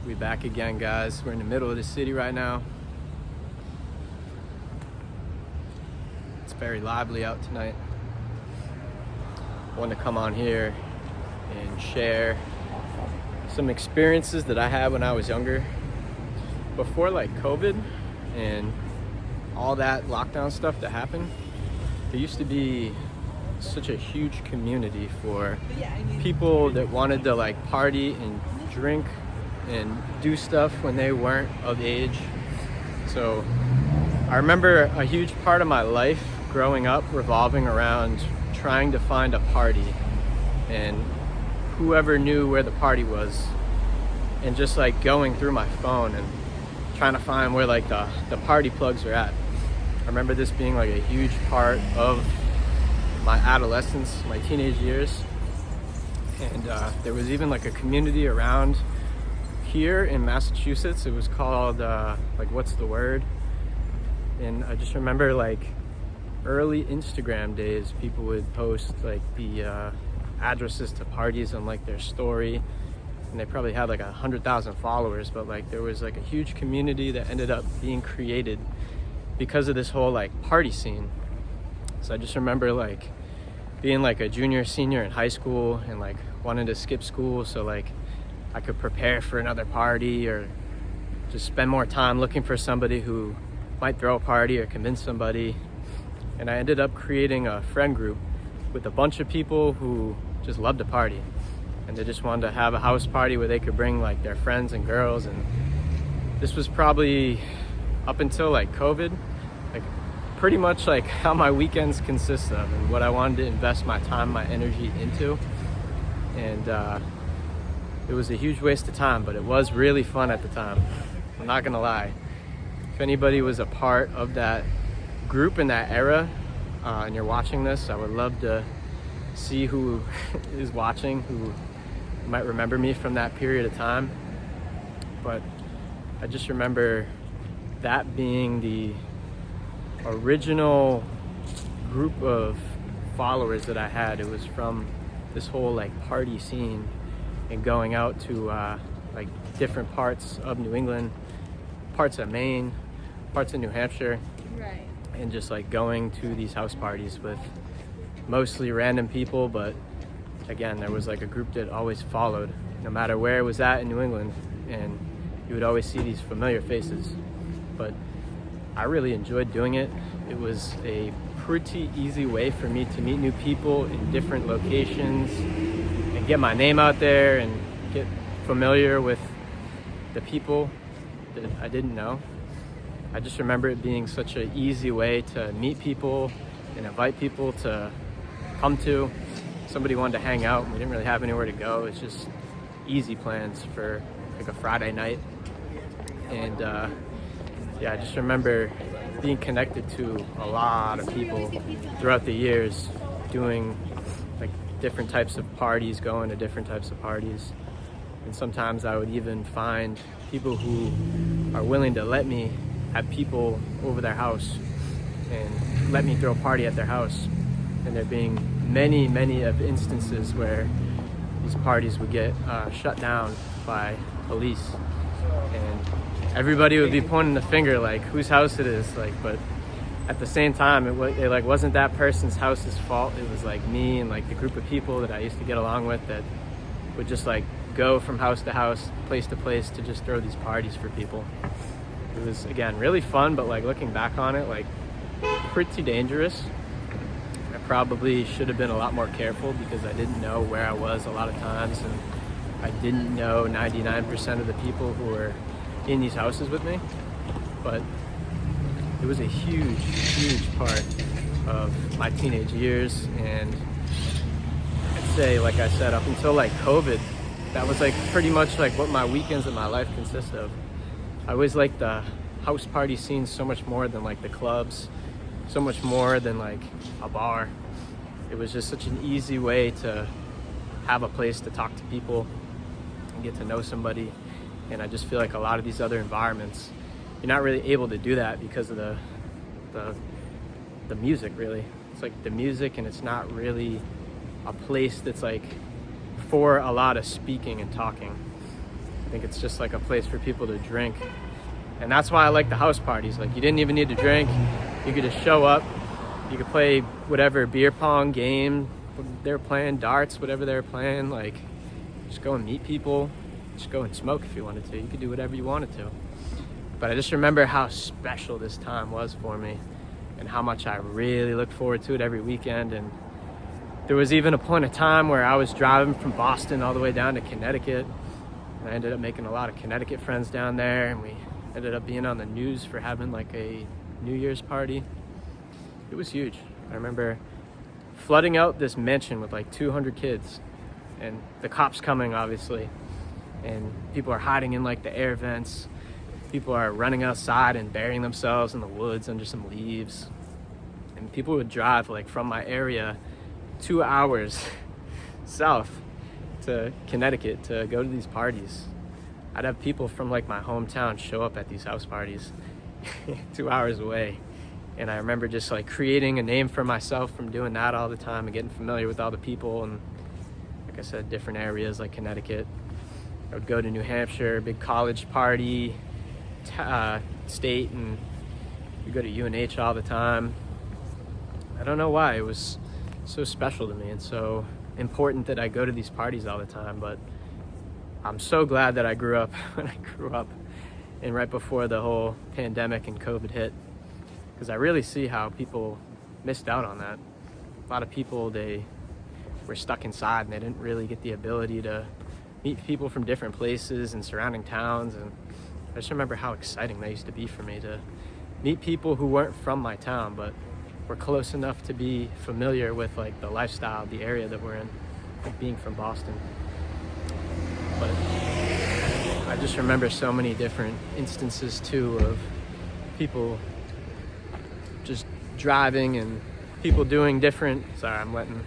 We back again, guys. We're in the middle of the city right now. It's very lively out tonight. I want to come on here and share some experiences that I had when I was younger. Before like COVID and all that lockdown stuff that happened, there used to be such a huge community for people that wanted to like party and drink and do stuff when they weren't of age. So I remember a huge part of my life growing up revolving around trying to find a party and whoever knew where the party was, and just like going through my phone and trying to find where like the party plugs are at. I remember this being like a huge part of my adolescence, my teenage years. And there was even like a community around here in Massachusetts. It was called like What's the Word? And I just remember like early Instagram days, people would post like the addresses to parties on like their story, and they probably had like 100,000 followers, but like there was like a huge community that ended up being created because of this whole like party scene. So I just remember like being like a junior, senior in high school and like wanting to skip school so like I could prepare for another party, or just spend more time looking for somebody who might throw a party or convince somebody. And I ended up creating a friend group with a bunch of people who just loved to party, and they just wanted to have a house party where they could bring like their friends and girls. And this was probably up until like COVID, like pretty much like how my weekends consist of and what I wanted to invest my time, my energy into. And it was a huge waste of time, but it was really fun at the time. I'm not gonna lie. If anybody was a part of that group in that era and you're watching this, I would love to see who is watching, who might remember me from that period of time. But I just remember that being the original group of followers that I had. It was from this whole like party scene and going out to like different parts of New England, parts of Maine, parts of New Hampshire. Right. And just like going to these house parties with mostly random people, but again, there was like a group that always followed no matter where it was at in New England, and you would always see these familiar faces. But I really enjoyed doing it. It was a pretty easy way for me to meet new people in different locations and get my name out there and get familiar with the people that I didn't know. I just remember it being such an easy way to meet people and invite people to come to. Somebody wanted to hang out and we didn't really have anywhere to go. It's just easy plans for like a Friday night. And yeah, I just remember being connected to a lot of people throughout the years, doing like different types of parties, going to different types of parties. And sometimes I would even find people who are willing to let me have people over their house and let me throw a party at their house. And there being many of instances where these parties would get shut down by police, and everybody would be pointing the finger like whose house it is, like, but at the same time it like wasn't that person's house's fault. It was like me and like the group of people that I used to get along with that would just like go from house to house, place to place to just throw these parties for people. It was, again, really fun, but like looking back on it, like pretty dangerous. I probably should have been a lot more careful because I didn't know where I was a lot of times, and I didn't know 99% of the people who were in these houses with me. But it was a huge part of my teenage years, and I'd say, like I said, up until like COVID, that was like pretty much like what my weekends and my life consist of. I always liked the house party scene so much more than like the clubs, so much more than like a bar. It was just such an easy way to have a place to talk to people and get to know somebody. And I just feel like a lot of these other environments, you're not really able to do that because of the music, really. It's like the music, and it's not really a place that's like for a lot of speaking and talking. I think it's just like a place for people to drink. And that's why I like the house parties. Like, you didn't even need to drink. You could just show up. You could play whatever beer pong game they were playing, darts, whatever they were playing. Like, just go and meet people. Just go and smoke if you wanted to. You could do whatever you wanted to. But I just remember how special this time was for me and how much I really looked forward to it every weekend. And there was even a point of time where I was driving from Boston all the way down to Connecticut. And I ended up making a lot of Connecticut friends down there, and we ended up being on the news for having like a New Year's party. It was huge. I remember flooding out this mansion with like 200 kids, and the cops coming, obviously, and people are hiding in like the air vents. People are running outside and burying themselves in the woods under some leaves. And people would drive like from my area 2 hours south to Connecticut to go to these parties. I'd have people from like my hometown show up at these house parties 2 hours away. And I remember just like creating a name for myself from doing that all the time and getting familiar with all the people. And like I said, different areas like Connecticut. I would go to New Hampshire, big college party, state, and we go to UNH all the time. I don't know why. It was so special to me and so important that I go to these parties all the time, but I'm so glad that I grew up when I grew up and right before the whole pandemic and COVID hit, because I really see how people missed out on that. A lot of people, they were stuck inside and they didn't really get the ability to meet people from different places and surrounding towns. And I just remember how exciting that used to be for me to meet people who weren't from my town but were close enough to be familiar with like the lifestyle, the area that we're in, like being from Boston. But I just remember so many different instances too of people just driving and people doing different, sorry, I'm letting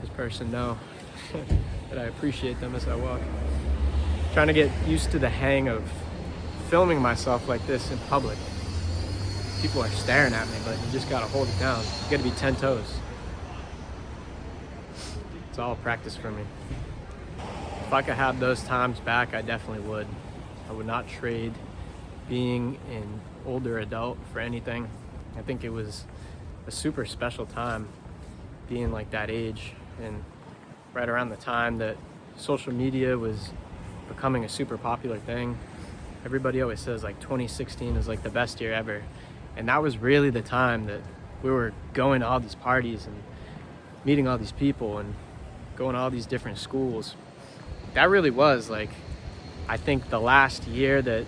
this person know that I appreciate them as I walk. Trying to get used to the hang of filming myself like this in public. People are staring at me, but you just gotta hold it down. You gotta be 10 toes. It's all practice for me. If I could have those times back, I definitely would. I would not trade being an older adult for anything. I think it was a super special time being like that age, and right around the time that social media was becoming a super popular thing. Everybody always says like 2016 is like the best year ever. And that was really the time that we were going to all these parties and meeting all these people and going to all these different schools. That really was like, I think, the last year that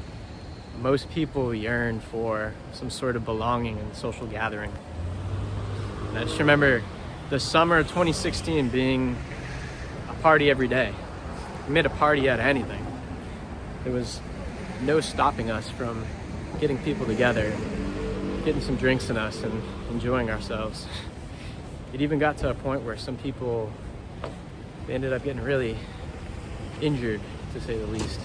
most people yearn for some sort of belonging and social gathering. And I just remember the summer of 2016 being a party every day. We made a party out of anything. There was no stopping us from getting people together, getting some drinks in us and enjoying ourselves. It even got to a point where some people, they ended up getting really injured, to say the least,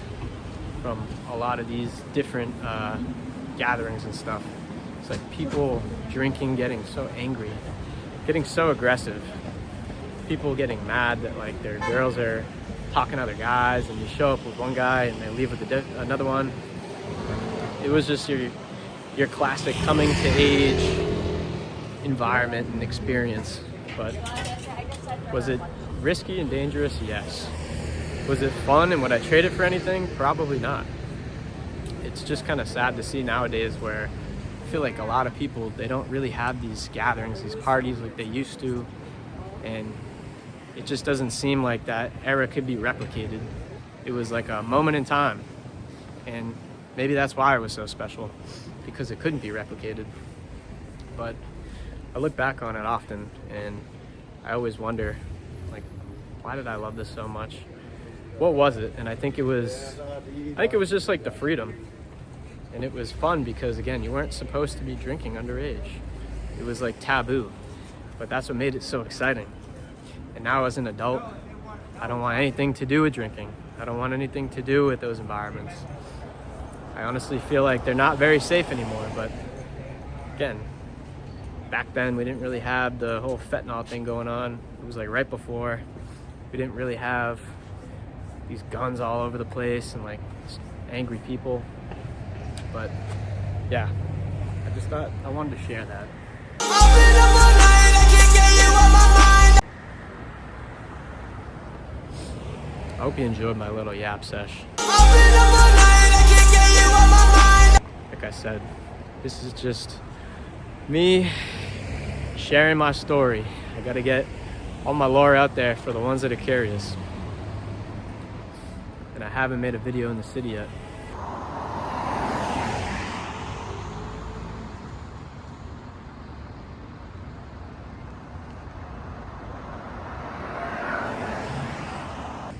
from a lot of these different gatherings and stuff. It's like people drinking, getting so angry, getting so aggressive, people getting mad that like their girls are talking to other guys, and you show up with one guy and they leave with another one. It was just your classic coming to age environment and experience. But was it risky and dangerous? Yes. Was it fun and would I trade it for anything? Probably not. It's just kind of sad to see nowadays where I feel like a lot of people, they don't really have these gatherings, these parties like they used to, and it just doesn't seem like that era could be replicated. It was like a moment in time, and maybe that's why it was so special, because it couldn't be replicated. But I look back on it often and I always wonder, like, why did I love this so much? What was it? And I think it was just like the freedom. And it was fun because, again, you weren't supposed to be drinking underage. It was like taboo, but that's what made it so exciting. And now as an adult, I don't want anything to do with drinking. I don't want anything to do with those environments. I honestly feel like they're not very safe anymore, but again, back then we didn't really have the whole fentanyl thing going on. It was like right before. We didn't really have these guns all over the place and like angry people. But yeah, I just thought I wanted to share that. I hope you enjoyed my little yap sesh. Like I said, this is just me sharing my story. I gotta get all my lore out there for the ones that are curious. And I haven't made a video in the city yet.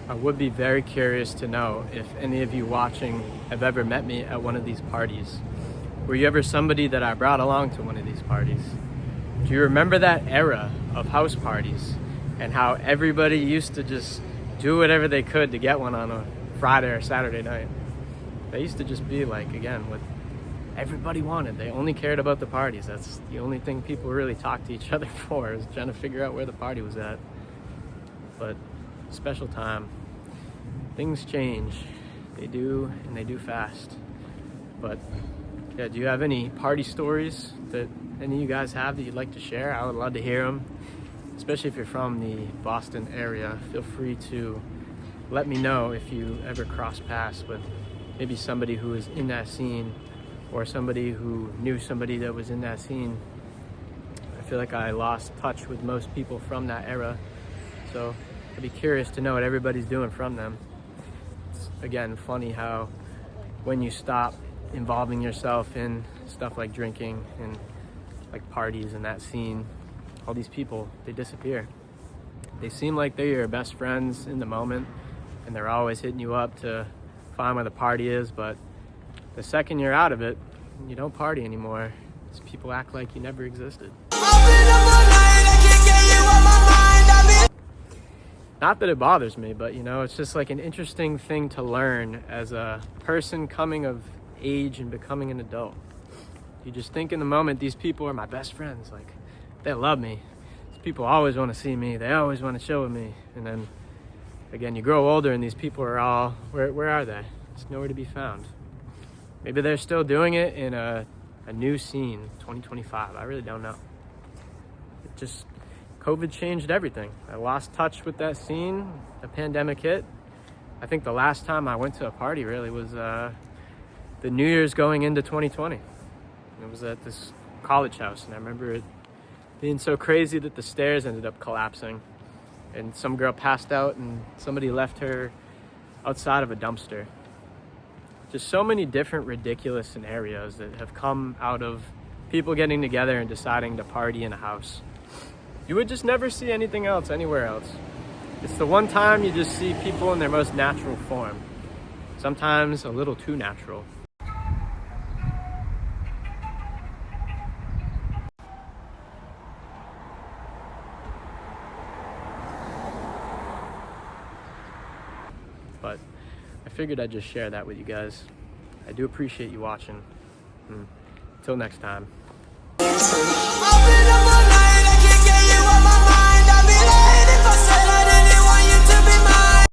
I would be very curious to know if any of you watching have ever met me at one of these parties. Were you ever somebody that I brought along to one of these parties? Do you remember that era of house parties and how everybody used to just do whatever they could to get one on a Friday or Saturday night? They used to just be like, again, what everybody wanted. They only cared about the parties. That's the only thing people really talked to each other for, is trying to figure out where the party was at. But special time. Things change. They do, and they do fast. But yeah, do you have any party stories that any of you guys have that you'd like to share? I would love to hear them, especially if you're from the Boston area. Feel free to let me know if you ever cross paths with maybe somebody who was in that scene or somebody who knew somebody that was in that scene. I feel like I lost touch with most people from that era, so I'd be curious to know what everybody's doing from them. It's, again, funny how when you stop involving yourself in stuff like drinking and like parties and that scene, all these people, they disappear. They seem like they're your best friends in the moment and they're always hitting you up to find where the party is, but the second you're out of it, you don't party anymore. These people act like you never existed. Not that it bothers me, but you know, it's just like an interesting thing to learn as a person coming of age and becoming an adult. You just think in the moment, these people are my best friends. Like, they love me. These people always want to see me. They always want to chill with me. And then again, you grow older and these people are all, where are they? It's nowhere to be found. Maybe they're still doing it in a new scene, 2025. I really don't know. It just, COVID changed everything. I lost touch with that scene. The pandemic hit. I think the last time I went to a party really was the New Year's going into 2020. It was at this college house, and I remember it being so crazy that the stairs ended up collapsing, and some girl passed out, and somebody left her outside of a dumpster. Just so many different ridiculous scenarios that have come out of people getting together and deciding to party in a house. You would just never see anything else anywhere else. It's the one time you just see people in their most natural form. Sometimes a little too natural. But I figured I'd just share that with you guys. I do appreciate you watching. Until next time.